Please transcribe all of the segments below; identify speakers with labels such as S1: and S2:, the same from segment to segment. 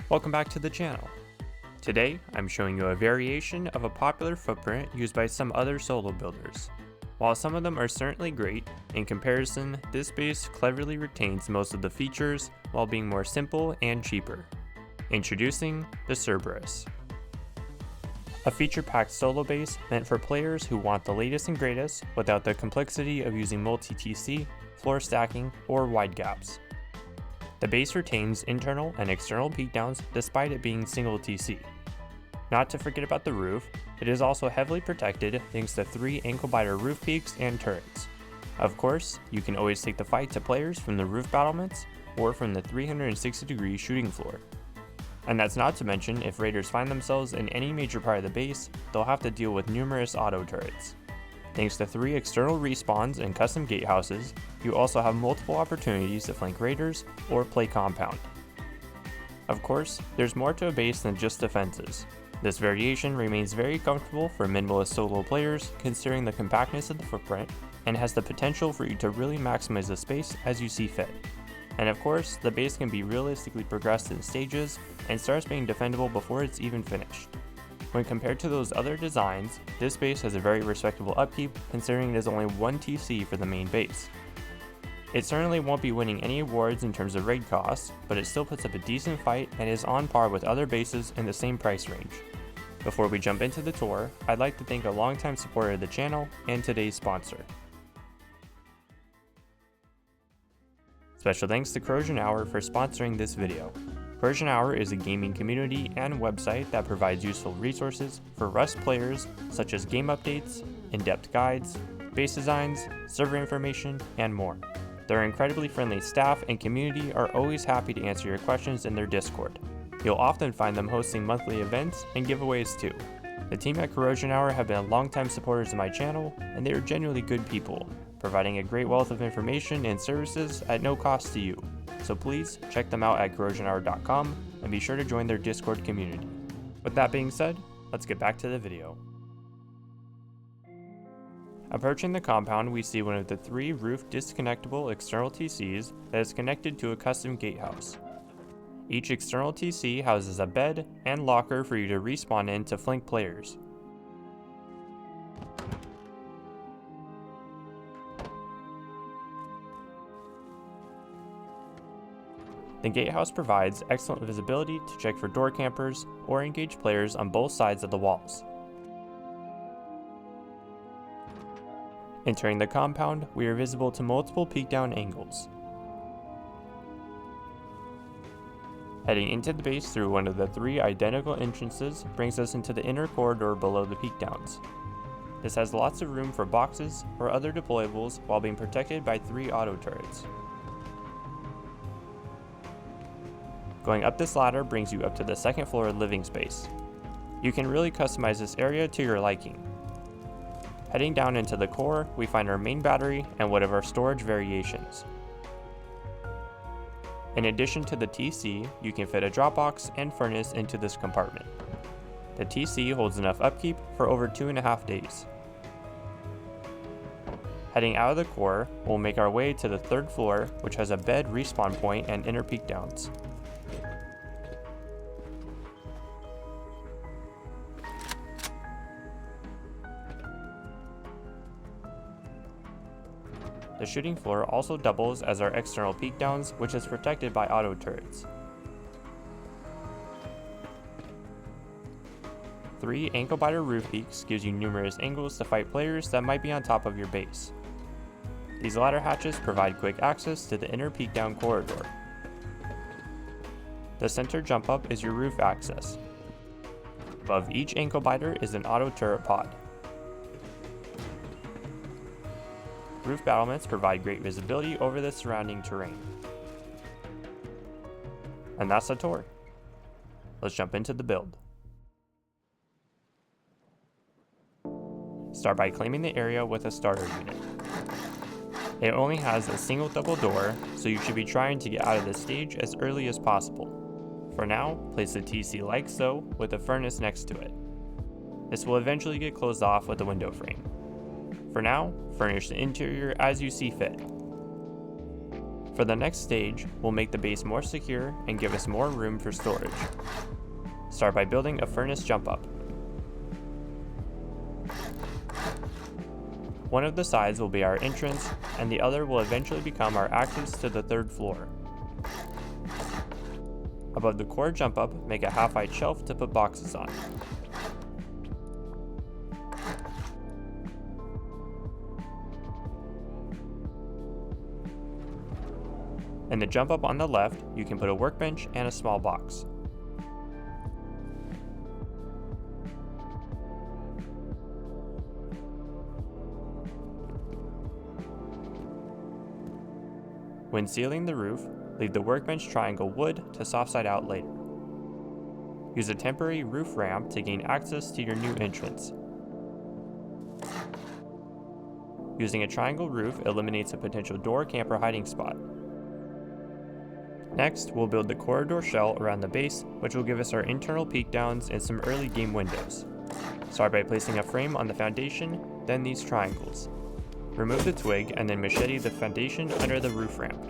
S1: Welcome back to the channel. Today, I'm showing you a variation of a popular footprint used by some other solo builders. While some of them are certainly great, in comparison, this base cleverly retains most of the features while being more simple and cheaper. Introducing the Cerberus. A feature-packed solo base meant for players who want the latest and greatest without the complexity of using multi-TC, floor stacking, or wide gaps. The base retains internal and external peekdowns despite it being single TC. Not to forget about the roof, it is also heavily protected thanks to 3 ankle-biter roof peaks and turrets. Of course, you can always take the fight to players from the roof battlements or from the 360-degree shooting floor. And that's not to mention if raiders find themselves in any major part of the base, they'll have to deal with numerous auto turrets. Thanks to 3 external respawns and custom gatehouses, you also have multiple opportunities to flank raiders or play compound. Of course, there's more to a base than just defenses. This variation remains very comfortable for minimalist solo players considering the compactness of the footprint, and has the potential for you to really maximize the space as you see fit. And of course, the base can be realistically progressed in stages and starts being defendable before it's even finished. When compared to those other designs, this base has a very respectable upkeep considering it is only 1 TC for the main base. It certainly won't be winning any awards in terms of raid costs, but it still puts up a decent fight and is on par with other bases in the same price range. Before we jump into the tour, I'd like to thank a longtime supporter of the channel and today's sponsor. Special thanks to CorrosionHour for sponsoring this video. CorrosionHour is a gaming community and website that provides useful resources for Rust players such as game updates, in-depth guides, base designs, server information, and more. Their incredibly friendly staff and community are always happy to answer your questions in their Discord. You'll often find them hosting monthly events and giveaways too. The team at CorrosionHour have been longtime supporters of my channel, and they are genuinely good people, providing a great wealth of information and services at no cost to you. So please check them out at CorrosionHour.com and be sure to join their Discord community. With that being said, let's get back to the video. Approaching the compound, we see one of the 3 roof disconnectable external TCs that is connected to a custom gatehouse. Each external TC houses a bed and locker for you to respawn in to flank players. The gatehouse provides excellent visibility to check for door campers or engage players on both sides of the walls. Entering the compound, we are visible to multiple peekdown angles. Heading into the base through one of the 3 identical entrances brings us into the inner corridor below the peekdowns. This has lots of room for boxes or other deployables while being protected by 3 auto turrets. Going up this ladder brings you up to the 2nd floor living space. You can really customize this area to your liking. Heading down into the core, we find our main battery and one of our storage variations. In addition to the TC, you can fit a dropbox and furnace into this compartment. The TC holds enough upkeep for over 2.5 days. Heading out of the core, we'll make our way to the 3rd floor, which has a bed respawn point and inner peekdowns. The shooting floor also doubles as our external peekdowns, which is protected by auto turrets. 3 ankle-biter roof peaks gives you numerous angles to fight players that might be on top of your base. These ladder hatches provide quick access to the inner peekdown corridor. The center jump up is your roof access. Above each ankle-biter is an auto turret pod. Roof battlements provide great visibility over the surrounding terrain. And that's the tour. Let's jump into the build. Start by claiming the area with a starter unit. It only has a single double door, so you should be trying to get out of the stage as early as possible. For now, place the TC like so, with a furnace next to it. This will eventually get closed off with a window frame. For now, furnish the interior as you see fit. For the next stage, we'll make the base more secure and give us more room for storage. Start by building a furnace jump up. One of the sides will be our entrance, and the other will eventually become our access to the 3rd floor. Above the core jump up, make a half-height shelf to put boxes on. In the jump up on the left, you can put a workbench and a small box. When sealing the roof, leave the workbench triangle wood to soft side out later. Use a temporary roof ramp to gain access to your new entrance. Using a triangle roof eliminates a potential door camper hiding spot. Next, we'll build the corridor shell around the base, which will give us our internal peekdowns and some early game windows. Start by placing a frame on the foundation, then these triangles. Remove the twig and then machete the foundation under the roof ramp.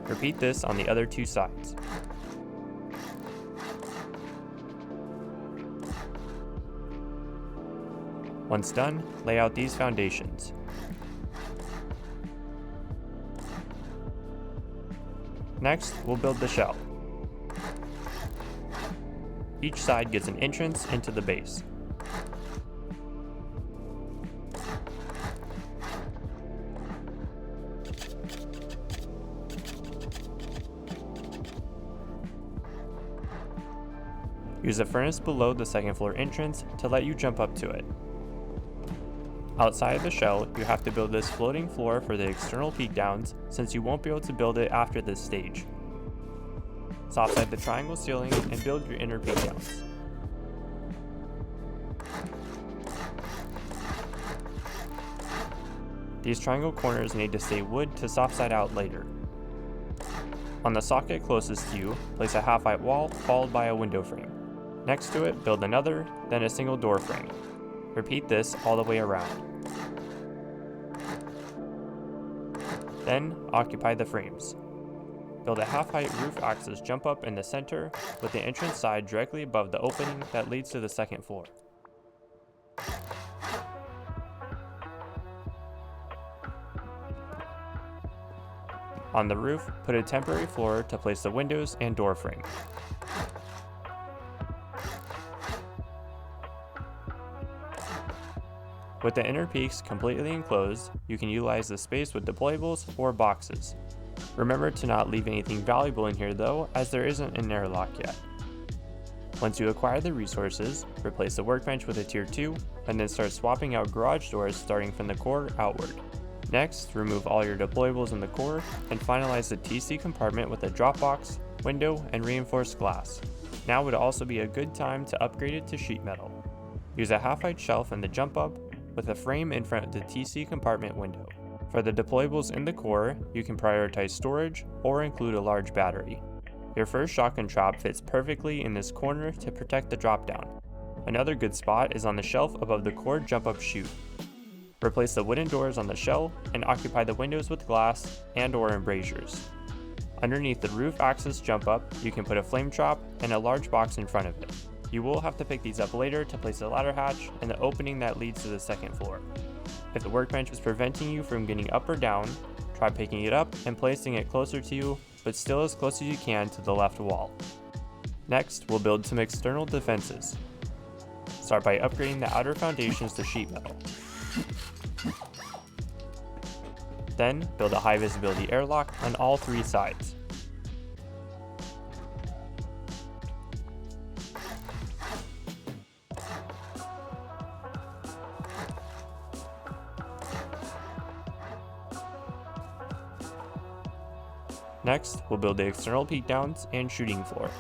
S1: Repeat this on the other 2 sides. Once done, lay out these foundations. Next, we'll build the shell. Each side gets an entrance into the base. Use a furnace below the 2nd floor entrance to let you jump up to it. Outside of the shell, you have to build this floating floor for the external peekdowns, since you won't be able to build it after this stage. Soft side the triangle ceiling and build your inner peekdowns. These triangle corners need to stay wood to soft side out later. On the socket closest to you, place a half-height wall followed by a window frame. Next to it, build another, then a single door frame. Repeat this all the way around. Then, occupy the frames. Build a half-height roof access jump up in the center, with the entrance side directly above the opening that leads to the 2nd floor. On the roof, put a temporary floor to place the windows and door frame. With the inner peaks completely enclosed, you can utilize the space with deployables or boxes. Remember to not leave anything valuable in here though, as there isn't an airlock yet. Once you acquire the resources, replace the workbench with a tier 2, and then start swapping out garage doors starting from the core outward. Next, remove all your deployables in the core, and finalize the TC compartment with a drop box, window, and reinforced glass. Now would also be a good time to upgrade it to sheet metal. Use a half-height shelf in the jump up, with a frame in front of the TC compartment window. For the deployables in the core, you can prioritize storage or include a large battery. Your first shotgun trap fits perfectly in this corner to protect the drop down. Another good spot is on the shelf above the core jump up chute. Replace the wooden doors on the shell and occupy the windows with glass and or embrasures. Underneath the roof access jump up, you can put a flame trap and a large box in front of it. You will have to pick these up later to place the ladder hatch and the opening that leads to the 2nd floor. If the workbench is preventing you from getting up or down, try picking it up and placing it closer to you, but still as close as you can to the left wall. Next, we'll build some external defenses. Start by upgrading the outer foundations to sheet metal. Then, build a high visibility airlock on all 3 sides. Next, we'll build the external peekdowns and shooting floor.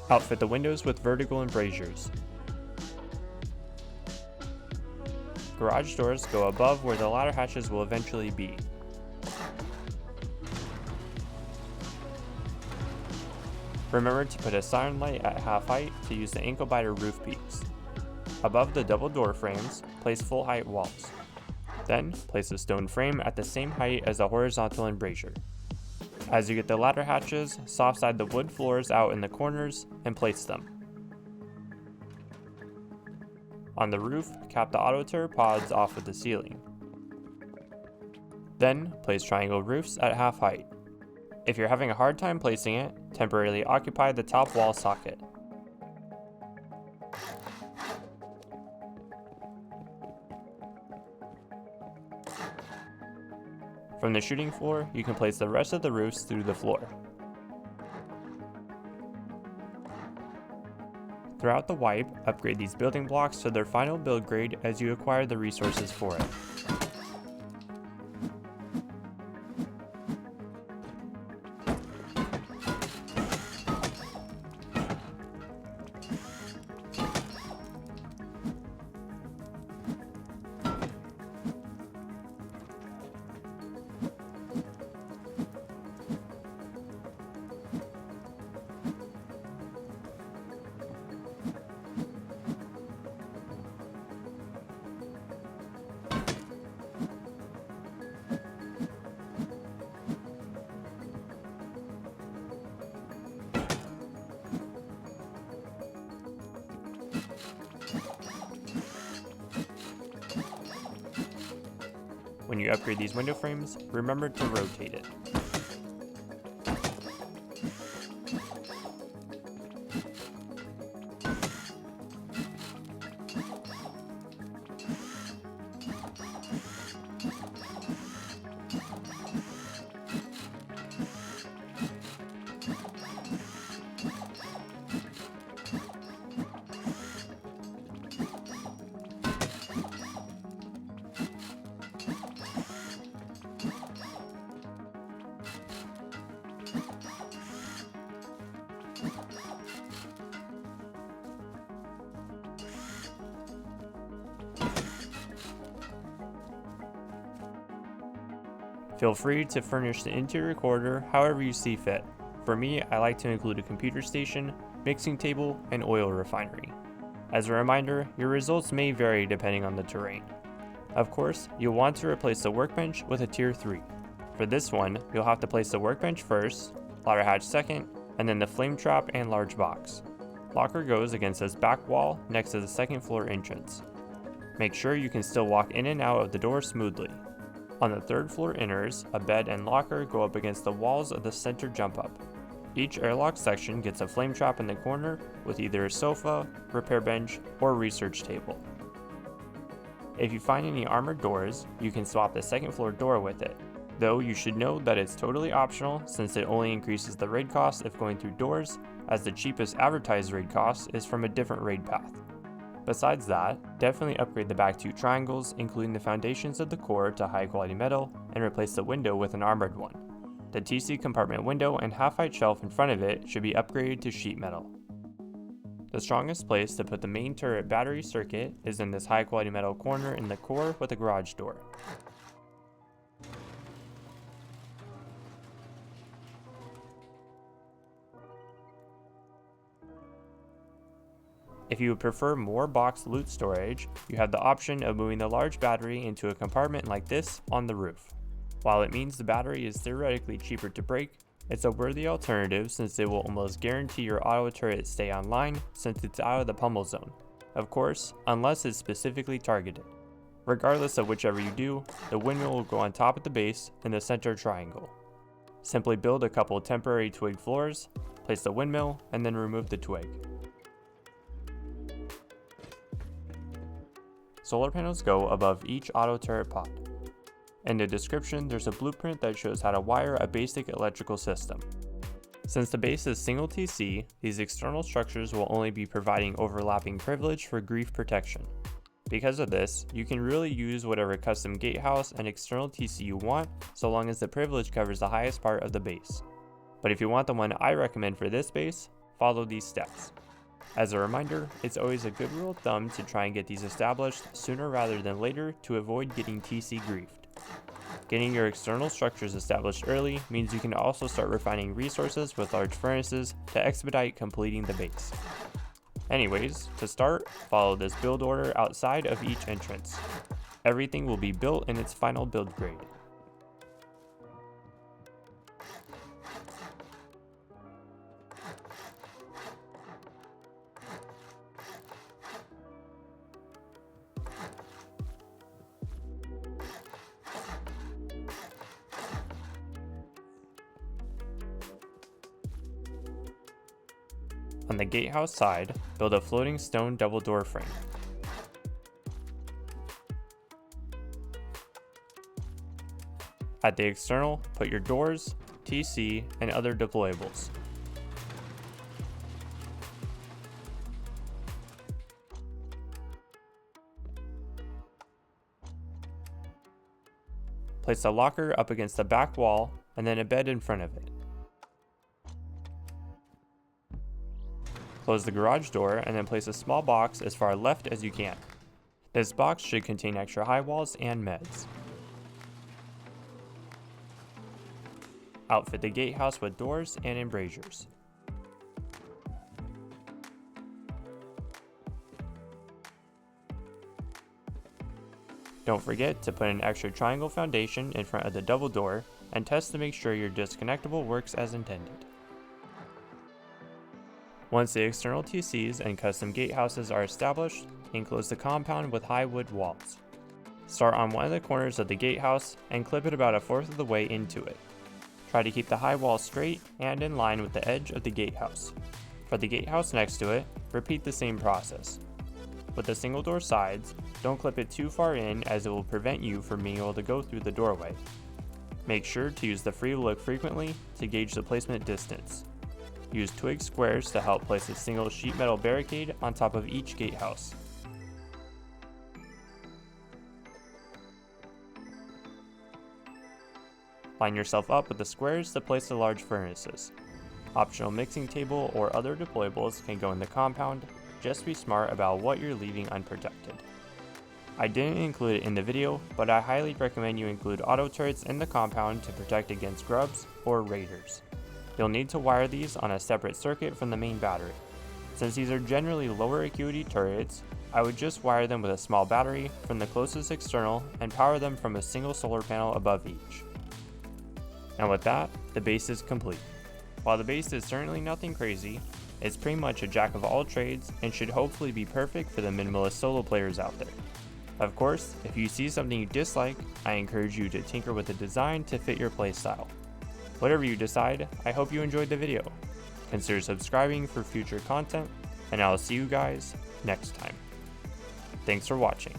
S1: Outfit the windows with vertical embrasures. Garage doors go above where the ladder hatches will eventually be. Remember to put a siren light at half height to use the ankle biter roof peaks. Above the double door frames, place full height walls. Then, place a stone frame at the same height as the horizontal embrasure. As you get the ladder hatches, soft side the wood floors out in the corners and place them. On the roof, cap the auto turret pods off of the ceiling. Then, place triangle roofs at half height. If you're having a hard time placing it, temporarily occupy the top wall socket. From the shooting floor, you can place the rest of the roofs through the floor. Throughout the wipe, upgrade these building blocks to their final build grade as you acquire the resources for it. When you upgrade these window frames, remember to rotate it. Feel free to furnish the interior corridor however you see fit. For me, I like to include a computer station, mixing table, and oil refinery. As a reminder, your results may vary depending on the terrain. Of course, you'll want to replace the workbench with a tier 3. For this one, you'll have to place the workbench first, ladder hatch second, and then the flame trap and large box. Locker goes against this back wall next to the second floor entrance. Make sure you can still walk in and out of the door smoothly. On the third floor inners, a bed and locker go up against the walls of the center jump up. Each airlock section gets a flame trap in the corner with either a sofa, repair bench, or research table. If you find any armored doors, you can swap the second floor door with it, though you should know that it's totally optional since it only increases the raid cost if going through doors, as the cheapest advertised raid cost is from a different raid path. Besides that, definitely upgrade the back two triangles, including the foundations of the core to high quality metal, and replace the window with an armored one. The TC compartment window and half-height shelf in front of it should be upgraded to sheet metal. The strongest place to put the main turret battery circuit is in this high quality metal corner in the core with a garage door. If you would prefer more box loot storage, you have the option of moving the large battery into a compartment like this on the roof. While it means the battery is theoretically cheaper to break, it's a worthy alternative since it will almost guarantee your auto turret stay online since it's out of the pummel zone. Of course, unless it's specifically targeted. Regardless of whichever you do, the windmill will go on top of the base in the center triangle. Simply build a couple temporary twig floors, place the windmill, and then remove the twig. Solar panels go above each auto turret pod. In the description, there's a blueprint that shows how to wire a basic electrical system. Since the base is single TC, these external structures will only be providing overlapping privilege for grief protection. Because of this, you can really use whatever custom gatehouse and external TC you want, so long as the privilege covers the highest part of the base. But if you want the one I recommend for this base, follow these steps. As a reminder, it's always a good rule of thumb to try and get these established sooner rather than later to avoid getting TC griefed. Getting your external structures established early means you can also start refining resources with large furnaces to expedite completing the base. Anyways, to start, follow this build order outside of each entrance. Everything will be built in its final build grade. On the gatehouse side, build a floating stone double door frame. At the external, put your doors, TC, and other deployables. Place a locker up against the back wall and then a bed in front of it. Close the garage door and then place a small box as far left as you can. This box should contain extra high walls and meds. Outfit the gatehouse with doors and embrasures. Don't forget to put an extra triangle foundation in front of the double door and test to make sure your disconnectable works as intended. Once the external TCs and custom gatehouses are established, enclose the compound with high wood walls. Start on one of the corners of the gatehouse and clip it about 1/4 of the way into it. Try to keep the high wall straight and in line with the edge of the gatehouse. For the gatehouse next to it, repeat the same process. With the single door sides, don't clip it too far in as it will prevent you from being able to go through the doorway. Make sure to use the free look frequently to gauge the placement distance. Use twig squares to help place a single sheet metal barricade on top of each gatehouse. Line yourself up with the squares to place the large furnaces. Optional mixing table or other deployables can go in the compound, just be smart about what you're leaving unprotected. I didn't include it in the video, but I highly recommend you include auto turrets in the compound to protect against grubs or raiders. You'll need to wire these on a separate circuit from the main battery. Since these are generally lower acuity turrets, I would just wire them with a small battery from the closest external and power them from a single solar panel above each. And with that, the base is complete. While the base is certainly nothing crazy, it's pretty much a jack of all trades and should hopefully be perfect for the minimalist solo players out there. Of course, if you see something you dislike, I encourage you to tinker with the design to fit your playstyle. Whatever you decide, I hope you enjoyed the video. Consider subscribing for future content, and I'll see you guys next time. Thanks for watching.